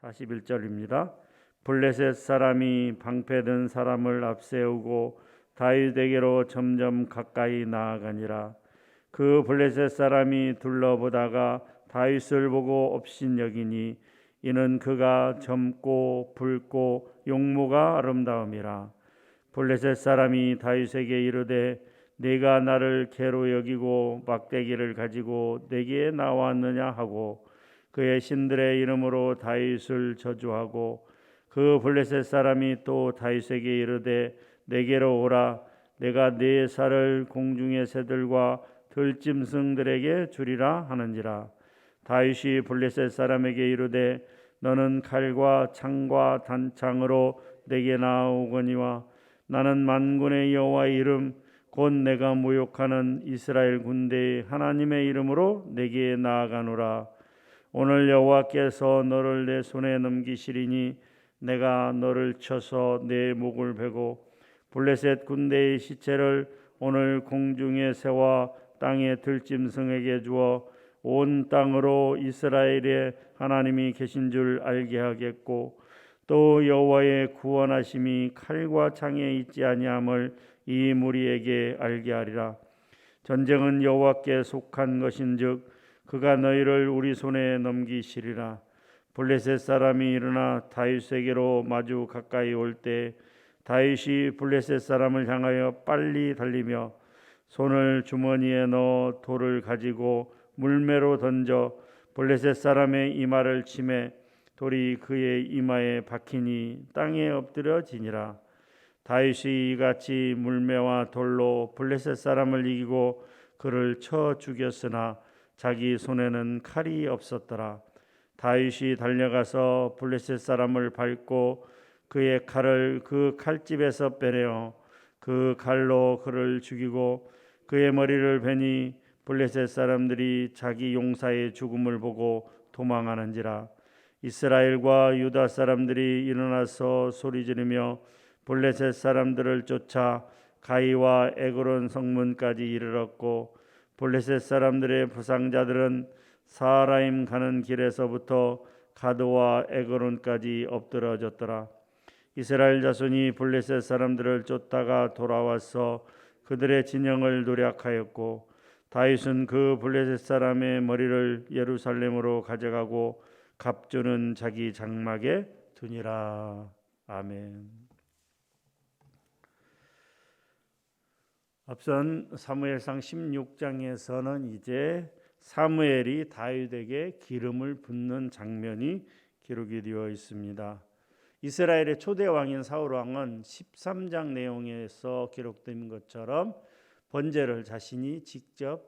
41절입니다. 블레셋 사람이 방패든 사람을 앞세우고 다윗에게로 점점 가까이 나아가니라. 그 블레셋 사람이 둘러보다가 다윗을 보고 업신여기니 이는 그가 젊고 붉고 용모가 아름다움이라. 블레셋 사람이 다윗에게 이르되 네가 나를 개로 여기고 막대기를 가지고 내게 나왔느냐 하고 그의 신들의 이름으로 다윗을 저주하고 그 블레셋 사람이 또 다윗에게 이르되 내게로 오라. 내가 네 살을 공중의 새들과 들짐승들에게 주리라 하는지라. 다윗이 블레셋 사람에게 이르되 너는 칼과 창과 단창으로 내게 나아오거니와 나는 만군의 여호와의 이름 곧 내가 모욕하는 이스라엘 군대의 하나님의 이름으로 내게 나아가노라. 오늘 여호와께서 너를 내 손에 넘기시리니 내가 너를 쳐서 내 목을 베고 블레셋 군대의 시체를 오늘 공중의 새와 땅의 들짐승에게 주어 온 땅으로 이스라엘의 하나님이 계신 줄 알게 하겠고 또 여호와의 구원하심이 칼과 창에 있지 아니함을 이 무리에게 알게 하리라. 전쟁은 여호와께 속한 것인즉 그가 너희를 우리 손에 넘기시리라. 블레셋 사람이 일어나 다윗에게로 마주 가까이 올 때 다윗이 블레셋 사람을 향하여 빨리 달리며 손을 주머니에 넣어 돌을 가지고 물매로 던져 블레셋 사람의 이마를 치매 돌이 그의 이마에 박히니 땅에 엎드려지니라. 다윗이 이같이 물매와 돌로 블레셋 사람을 이기고 그를 쳐 죽였으나 자기 손에는 칼이 없었더라. 다윗이 달려가서 블레셋 사람을 밟고 그의 칼을 그 칼집에서 빼내어 그 칼로 그를 죽이고 그의 머리를 베니 블레셋 사람들이 자기 용사의 죽음을 보고 도망하는지라. 이스라엘과 유다 사람들이 일어나서 소리지르며 블레셋 사람들을 쫓아 가이와 에그론 성문까지 이르렀고 블레셋 사람들의 부상자들은 사라임 가는 길에서부터 가드와 에그론까지 엎드러졌더라. 이스라엘 자손이 블레셋 사람들을 쫓다가 돌아와서 그들의 진영을 노략하였고 다윗은 그 블레셋 사람의 머리를 예루살렘으로 가져가고 갑주는 자기 장막에 두니라. 아멘. 앞선 사무엘상 16장에서는 이제 사무엘이 다윗에게 기름을 붓는 장면이 기록이 되어 있습니다. 이스라엘의 초대 왕인 사울 왕은 13장 내용에서 기록된 것처럼 번제를 자신이 직접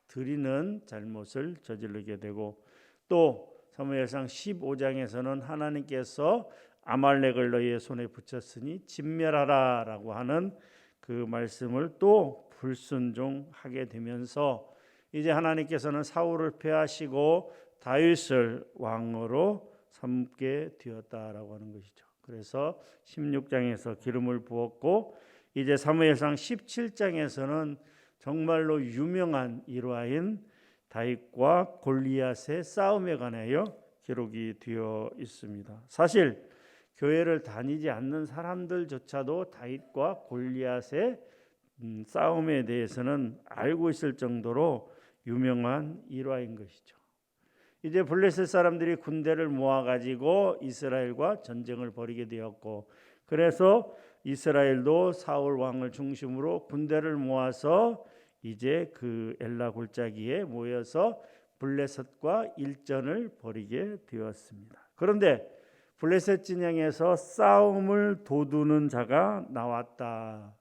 드리는 잘못을 저지르게 되고 또 사무엘상 15장에서는 하나님께서 아말렉을 너희의 손에 붙였으니 진멸하라라고 하는 그 말씀을 또 불순종하게 되면서 이제 하나님께서는 사울을 폐하시고 다윗을 왕으로 삼게 되었다라고 하는 것이죠. 그래서 16장에서 기름을 부었고 이제 사무엘상 17장에서는 정말로 유명한 일화인 다윗과 골리앗의 싸움에 관하여 기록이 되어 있습니다. 사실 교회를 다니지 않는 사람들조차도 다윗과 골리앗의 싸움에 대해서는 알고 있을 정도로 유명한 일화인 것이죠. 이제 블레셋 사람들이 군대를 모아가지고 이스라엘과 전쟁을 벌이게 되었고 그래서 이스라엘도 사울 왕을 중심으로 군대를 모아서 이제 그 엘라 골짜기에 모여서 블레셋과 일전을 벌이게 되었습니다. 그런데 블레셋 진영에서 싸움을 도두는 자가 나왔다.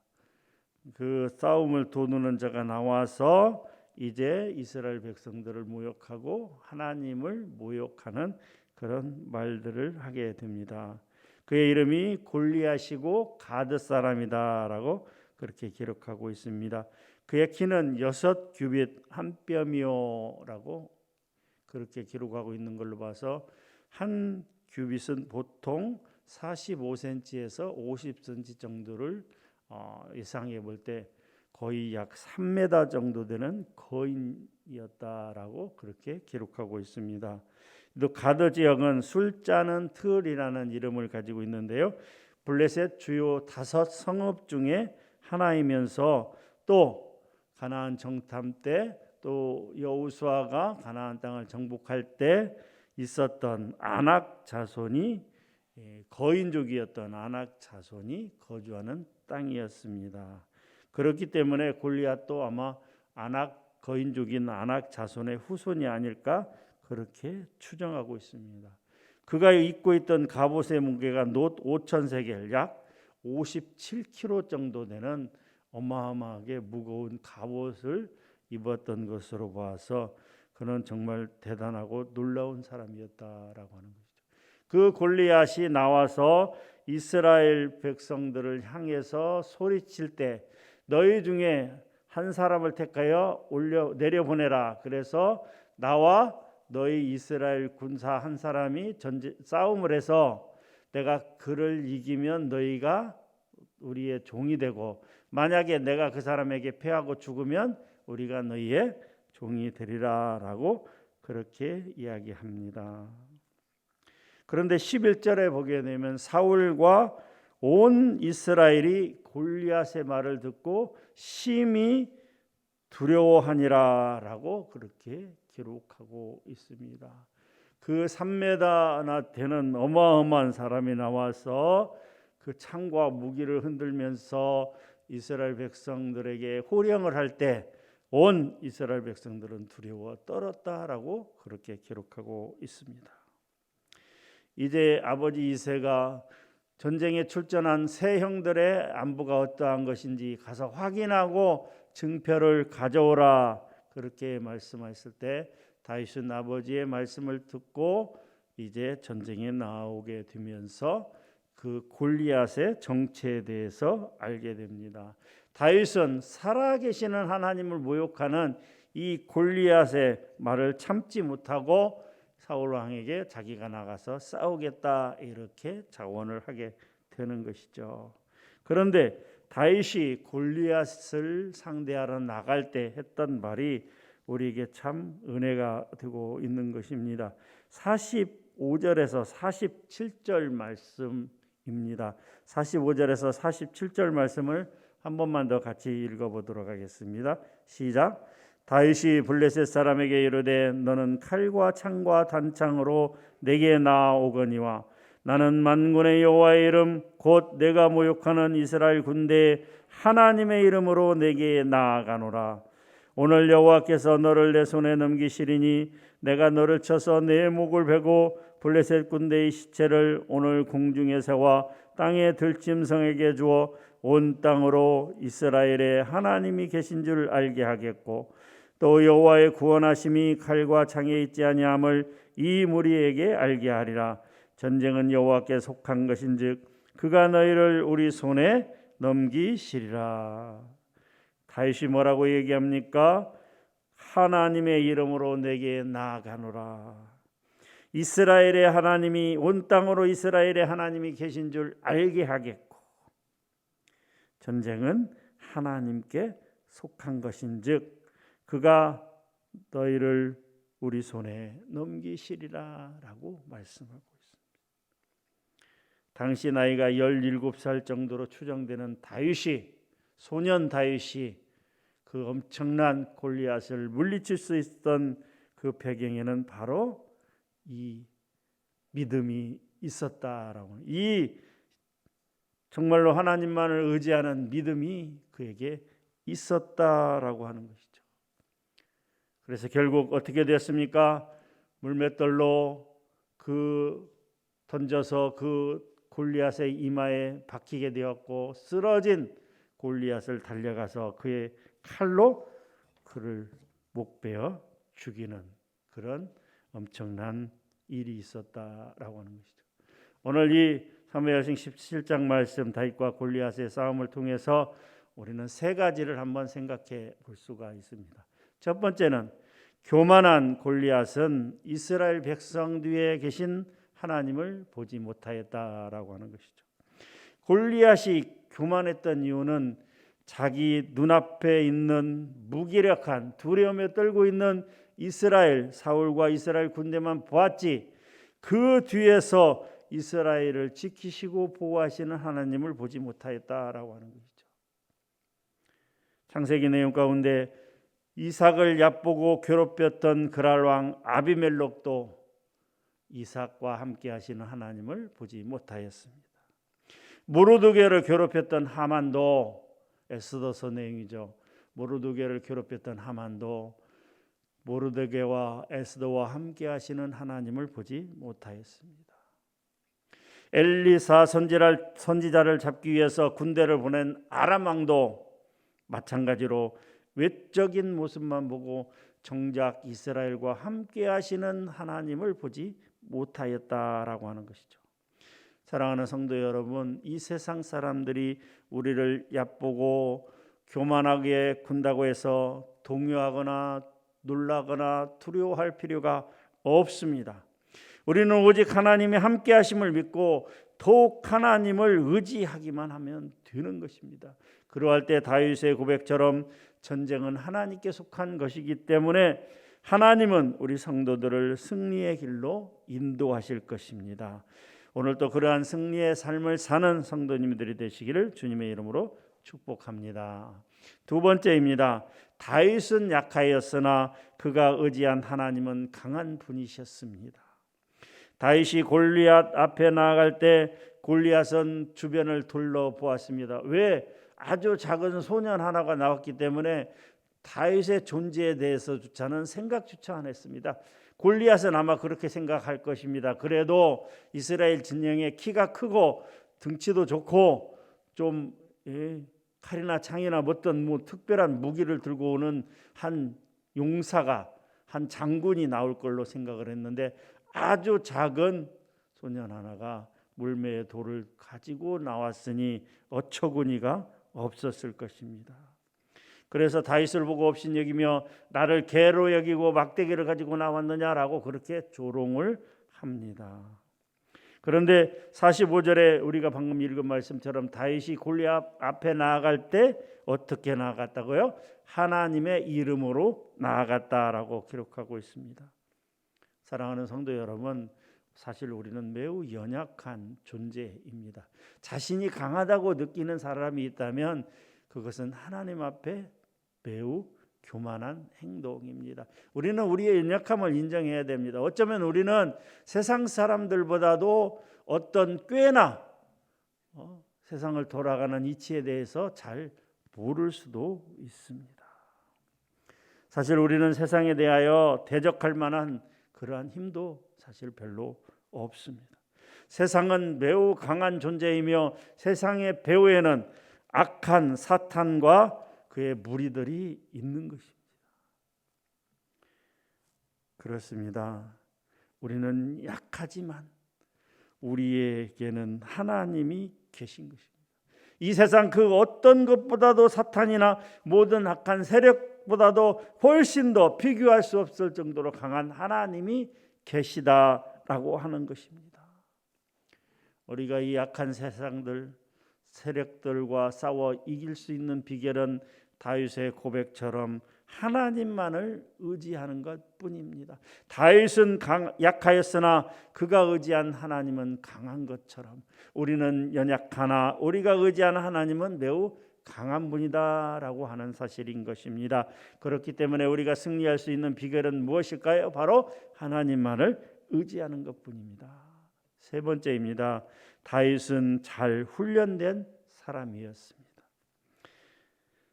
그 싸움을 도두는 자가 나와서 이제 이스라엘 백성들을 모욕하고 하나님을 모욕하는 그런 말들을 하게 됩니다. 그의 이름이 골리앗이고 가드 사람이다라고 그렇게 기록하고 있습니다. 그의 키는 6규빗 한 뼘이요라고 그렇게 기록하고 있는 걸로 봐서 한 규빗은 보통 45cm에서 50cm 정도를 예상해 볼 때 거의 약 3m 정도 되는 거인이었다라고 그렇게 기록하고 있습니다. 또 가드 지역은 술자는 틀이라는 이름을 가지고 있는데요. 블레셋 주요 5 성읍 중에 하나이면서 또 가나안 정탐 때 또 여호수아가 가나안 땅을 정복할 때 있었던 아낙 자손이 거인족이었던 아낙 자손이 거주하는 땅이었습니다. 그렇기 때문에 골리앗도 아마 아낙 거인족인 아낙 자손의 후손이 아닐까 그렇게 추정하고 있습니다. 그가 입고 있던 갑옷의 무게가 놋 5,000세겔 약 57kg 정도 되는 어마어마하게 무거운 갑옷을 입었던 것으로 봐서 그는 정말 대단하고 놀라운 사람이었다라고 하는 것이죠. 그 골리앗이 나와서 이스라엘 백성들을 향해서 소리칠 때 너희 중에 한 사람을 택하여 내려보내라. 그래서 나와 너희 이스라엘 군사 한 사람이 싸움을 해서 내가 그를 이기면 너희가 우리의 종이 되고 만약에 내가 그 사람에게 패하고 죽으면 우리가 너희의 종이 되리라 라고 그렇게 이야기합니다. 그런데 11절에 보게 되면 사울과 온 이스라엘이 골리앗의 말을 듣고 심히 두려워하니라 라고 그렇게 기록하고 있습니다. 그 3m나 되는 어마어마한 사람이 나와서 그 창과 무기를 흔들면서 이스라엘 백성들에게 호령을 할 때 온 이스라엘 백성들은 두려워 떨었다라고 그렇게 기록하고 있습니다. 이제 아버지 이새가 전쟁에 출전한 세 형들의 안부가 어떠한 것인지 가서 확인하고 증표를 가져오라 그렇게 말씀하셨을 때 다윗은 아버지의 말씀을 듣고 이제 전쟁에 나오게 되면서 그 골리앗의 정체에 대해서 알게 됩니다. 다윗은 살아계시는 하나님을 모욕하는 이 골리앗의 말을 참지 못하고 사울 왕에게 자기가 나가서 싸우겠다 이렇게 자원을 하게 되는 것이죠. 그런데 다윗이 골리앗을 상대하러 나갈 때 했던 말이 우리에게 참 은혜가 되고 있는 것입니다. 45절에서 47절 말씀입니다. 45절에서 47절 말씀을 한 번만 더 같이 읽어보도록 하겠습니다. 시작. 다윗이 블레셋 사람에게 이르되 너는 칼과 창과 단창으로 내게 나아오거니와 나는 만군의 여호와의 이름 곧 내가 모욕하는 이스라엘 군대의 하나님의 이름으로 내게 나아가노라. 오늘 여호와께서 너를 내 손에 넘기시리니 내가 너를 쳐서 내 목을 베고 블레셋 군대의 시체를 오늘 공중에 세워 땅의 들짐승에게 주어 온 땅으로 이스라엘의 하나님이 계신 줄 알게 하겠고 또 여호와의 구원하심이 칼과 창에 있지 아니함을 이 무리에게 알게 하리라. 전쟁은 여호와께 속한 것인즉 그가 너희를 우리 손에 넘기시리라. 다윗이 뭐라고 얘기합니까? 하나님의 이름으로 내게 나아가노라. 이스라엘의 하나님이 온 땅으로 이스라엘의 하나님이 계신 줄 알게 하겠고 전쟁은 하나님께 속한 것인즉 그가 너희를 우리 손에 넘기시리라 라고 말씀하고 있습니다. 당시 나이가 17살 정도로 추정되는 다윗이 소년 다윗이 그 엄청난 골리앗을 물리칠 수 있었던 그 배경에는 바로 이 믿음이 있었다라고 이 정말로 하나님만을 의지하는 믿음이 그에게 있었다라고 하는 것이죠. 그래서 결국 어떻게 되었습니까? 물맷돌로 그 던져서 그 골리앗의 이마에 박히게 되었고 쓰러진 골리앗을 달려가서 그의 칼로 그를 목베어 죽이는 그런 엄청난 일이 있었다라고 하는 것이죠. 오늘 이 사무엘상 17장 말씀 다윗과 골리앗의 싸움을 통해서 우리는 세 가지를 한번 생각해 볼 수가 있습니다. 첫 번째는 교만한 골리앗은 이스라엘 백성 뒤에 계신 하나님을 보지 못하였다라고 하는 것이죠. 골리앗이 교만했던 이유는 자기 눈앞에 있는 무기력한 두려움에 떨고 있는 이스라엘 사울과 이스라엘 군대만 보았지 그 뒤에서 이스라엘을 지키시고 보호하시는 하나님을 보지 못하였다라고 하는 것이죠. 창세기 내용 가운데 이삭을 얕보고 괴롭혔던 그랄 왕 아비멜렉도 이삭과 함께 하시는 하나님을 보지 못하였습니다. 모르드게를 괴롭혔던 하만도 에스더서 내용이죠. 모르드게를 괴롭혔던 하만도 모르드게와 에스더와 함께 하시는 하나님을 보지 못하였습니다. 엘리사 선지자를 잡기 위해서 군대를 보낸 아람 왕도 마찬가지로 외적인 모습만 보고 정작 이스라엘과 함께 하시는 하나님을 보지 못하였다라고 하는 것이죠. 사랑하는 성도 여러분, 이 세상 사람들이 우리를 얕보고 교만하게 군다고 해서 동요하거나 놀라거나 두려워할 필요가 없습니다. 우리는 오직 하나님의 함께 하심을 믿고 더욱 하나님을 의지하기만 하면 되는 것입니다. 그러할 때 다윗의 고백처럼 전쟁은 하나님께 속한 것이기 때문에 하나님은 우리 성도들을 승리의 길로 인도하실 것입니다. 오늘도 그러한 승리의 삶을 사는 성도님들이 되시기를 주님의 이름으로 축복합니다. 두 번째입니다. 다윗은 약하였으나 그가 의지한 하나님은 강한 분이셨습니다. 다윗이 골리앗 앞에 나아갈 때 골리앗은 주변을 둘러보았습니다. 왜? 아주 작은 소년 하나가 나왔기 때문에 다윗의 존재에 대해서조차는 생각조차 안 했습니다. 골리앗은 아마 그렇게 생각할 것입니다. 그래도 이스라엘 진영에 키가 크고 등치도 좋고 좀 칼이나 창이나 어떤 특별한 무기를 들고 오는 한 용사가 한 장군이 나올 걸로 생각을 했는데 아주 작은 소년 하나가 물매의 돌을 가지고 나왔으니 어처구니가 없었을 것입니다. 그래서 다윗을 보고 업신여기며 나를 개로 여기고 막대기를 가지고 나왔느냐라고 그렇게 조롱을 합니다. 그런데 45절에 우리가 방금 읽은 말씀처럼 다윗이 골리앗 앞에 나아갈 때 어떻게 나아갔다고요? 하나님의 이름으로 나아갔다라고 기록하고 있습니다. 사랑하는 성도 여러분, 사실 우리는 매우 연약한 존재입니다. 자신이 강하다고 느끼는 사람이 있다면 그것은 하나님 앞에 매우 교만한 행동입니다. 우리는 우리의 연약함을 인정해야 됩니다. 어쩌면 우리는 세상 사람들보다도 어떤 꽤나 세상을 돌아가는 이치에 대해서 잘 모를 수도 있습니다. 사실 우리는 세상에 대하여 대적할 만한 그러한 힘도 사실 별로 없습니다. 세상은 매우 강한 존재이며 세상의 배후에는 악한 사탄과 그의 무리들이 있는 것입니다. 그렇습니다. 우리는 약하지만 우리에게는 하나님이 계신 것입니다. 이 세상 그 어떤 것보다도 사탄이나 모든 악한 세력보다도 훨씬 더 비교할 수 없을 정도로 강한 하나님이 계시다라고 하는 것입니다. 우리가 이 악한 세력들과 싸워 이길 수 있는 비결은 다윗의 고백처럼 하나님만을 의지하는 것뿐입니다. 다윗은 약하였으나 그가 의지한 하나님은 강한 것처럼 우리는 연약하나 우리가 의지하는 하나님은 매우 강한 분이다라고 하는 사실인 것입니다. 그렇기 때문에 우리가 승리할 수 있는 비결은 무엇일까요? 바로 하나님만을 의지하는 것뿐입니다. 세 번째입니다. 다윗은 잘 훈련된 사람이었습니다.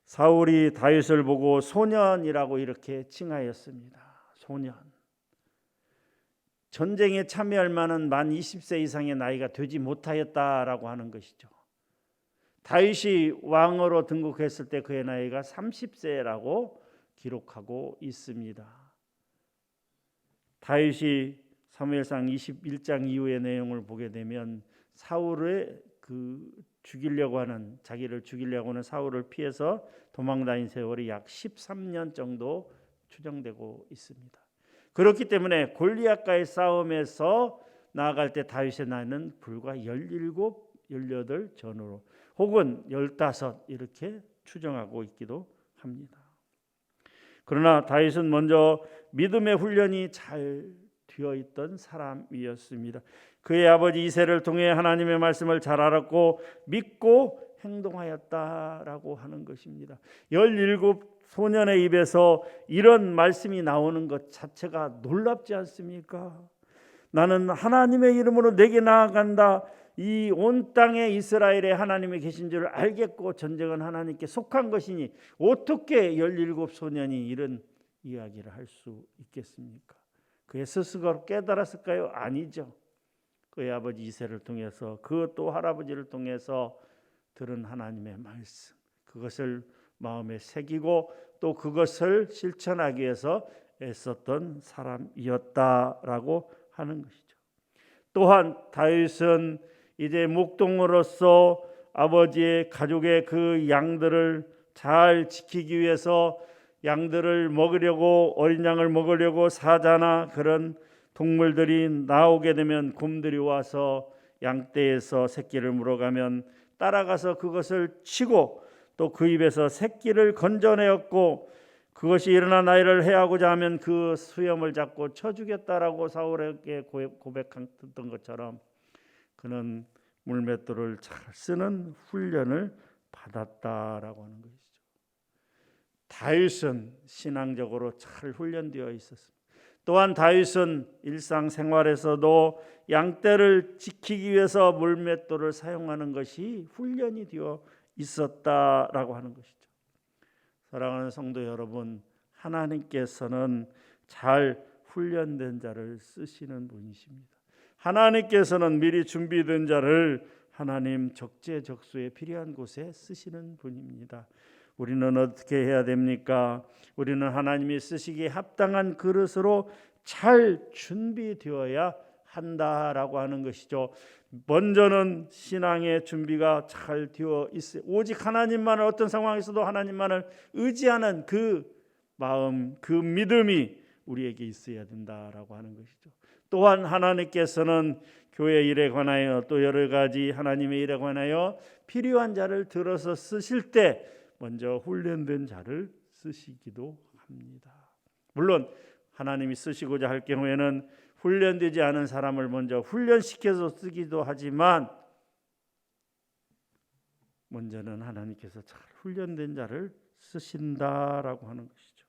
사울이 다윗을 보고 소년이라고 이렇게 칭하였습니다. 소년. 전쟁에 참여할 만한 만 20세 이상의 나이가 되지 못하였다라고 하는 것이죠. 다윗이 왕으로 등극했을 때 그의 나이가 30세라고 기록하고 있습니다. 다윗이 사무엘상 21장 이후의 내용을 보게 되면 사울의 자기를 죽이려고 하는 사울을 피해서 도망다닌 세월이 약 13년 정도 추정되고 있습니다. 그렇기 때문에 골리앗과의 싸움에서 나아갈 때 다윗의 나이는 불과 17, 18 전후로 혹은 15 이렇게 추정하고 있기도 합니다. 그러나 다윗은 먼저 믿음의 훈련이 잘 되어 있던 사람이었습니다. 그의 아버지 이새를 통해 하나님의 말씀을 잘 알았고 믿고 행동하였다라고 하는 것입니다. 17 소년의 입에서 이런 말씀이 나오는 것 자체가 놀랍지 않습니까? 나는 하나님의 이름으로 내게 나아간다. 이 온 땅에 이스라엘에 하나님이 계신 줄 알겠고 전쟁은 하나님께 속한 것이니 어떻게 17 소년이 이런 이야기를 할 수 있겠습니까? 그의 스스로 깨달았을까요? 아니죠. 그의 아버지 이새를 통해서 그 또 할아버지를 통해서 들은 하나님의 말씀, 그것을 마음에 새기고 또 그것을 실천하기 위해서 애썼던 사람이었다라고 하는 것이죠. 또한 다윗은 이제 목동으로서 아버지의 가족의 그 양들을 잘 지키기 위해서 양들을 먹으려고, 어린 양을 먹으려고 사자나 그런 동물들이 나오게 되면 곰들이 와서 양떼에서 새끼를 물어가면 따라가서 그것을 치고 또 그 입에서 새끼를 건져내었고, 그것이 일어나 나이를 해하고자 하면 그 수염을 잡고 쳐 죽였다라고 사울에게 고백했던 것처럼 그는 물맷돌을 잘 쓰는 훈련을 받았다라고 하는 것이죠. 다윗은 신앙적으로 잘 훈련되어 있었습니다. 또한 다윗은 일상생활에서도 양떼를 지키기 위해서 물맷돌을 사용하는 것이 훈련이 되어 있었다라고 하는 것이죠. 사랑하는 성도 여러분, 하나님께서는 잘 훈련된 자를 쓰시는 분이십니다. 하나님께서는 미리 준비된 자를 하나님 적재적소에 필요한 곳에 쓰시는 분입니다. 우리는 어떻게 해야 됩니까? 우리는 하나님이 쓰시기에 합당한 그릇으로 잘 준비되어야 한다라고 하는 것이죠. 먼저는 신앙의 준비가 잘 되어 있어요. 오직 하나님만을, 어떤 상황에서도 하나님만을 의지하는 그 마음, 그 믿음이 우리에게 있어야 된다라고 하는 것이죠. 또한 하나님께서는 교회 일에 관하여 또 여러 가지 하나님의 일에 관하여 필요한 자를 들어서 쓰실 때 먼저 훈련된 자를 쓰시기도 합니다. 물론 하나님이 쓰시고자 할 경우에는 훈련되지 않은 사람을 먼저 훈련시켜서 쓰기도 하지만 먼저는 하나님께서 잘 훈련된 자를 쓰신다라고 하는 것이죠.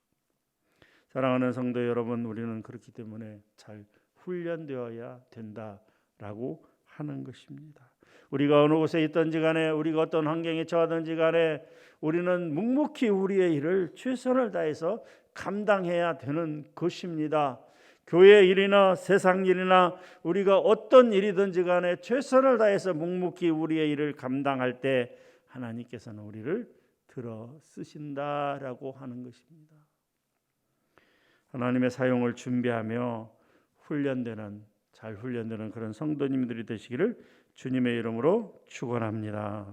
사랑하는 성도 여러분, 우리는 그렇기 때문에 잘 훈련되어야 된다라고 하는 것입니다. 우리가 어느 곳에 있든지 간에, 우리가 어떤 환경에 처하든지 간에 우리는 묵묵히 우리의 일을 최선을 다해서 감당해야 되는 것입니다. 교회 일이나 세상 일이나 우리가 어떤 일이든지 간에 최선을 다해서 묵묵히 우리의 일을 감당할 때 하나님께서는 우리를 들어 쓰신다라고 하는 것입니다. 하나님의 사용을 준비하며 잘 훈련되는 그런 성도님들이 되시기를 주님의 이름으로 축원합니다.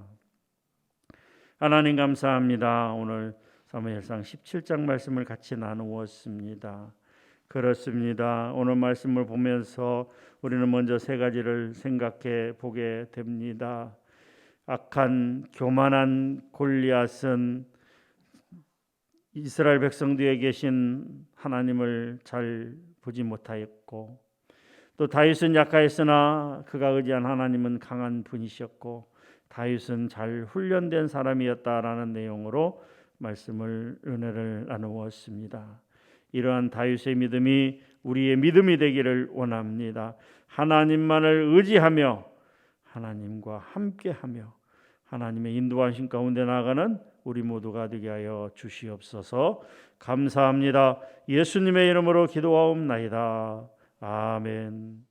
하나님 감사합니다. 오늘 사무엘상 17장 말씀을 같이 나누었습니다. 그렇습니다. 오늘 말씀을 보면서 우리는 먼저 세 가지를 생각해 보게 됩니다. 악한 교만한 골리앗은 이스라엘 백성 뒤에 계신 하나님을 잘 보지 못하였고, 또 다윗은 약하였으나 그가 의지한 하나님은 강한 분이셨고, 다윗은 잘 훈련된 사람이었다라는 내용으로 은혜를 나누었습니다. 이러한 다윗의 믿음이 우리의 믿음이 되기를 원합니다. 하나님만을 의지하며 하나님과 함께하며 하나님의 인도하심 가운데 나아가는 우리 모두가 되게 하여 주시옵소서. 감사합니다. 예수님의 이름으로 기도하옵나이다. 아멘.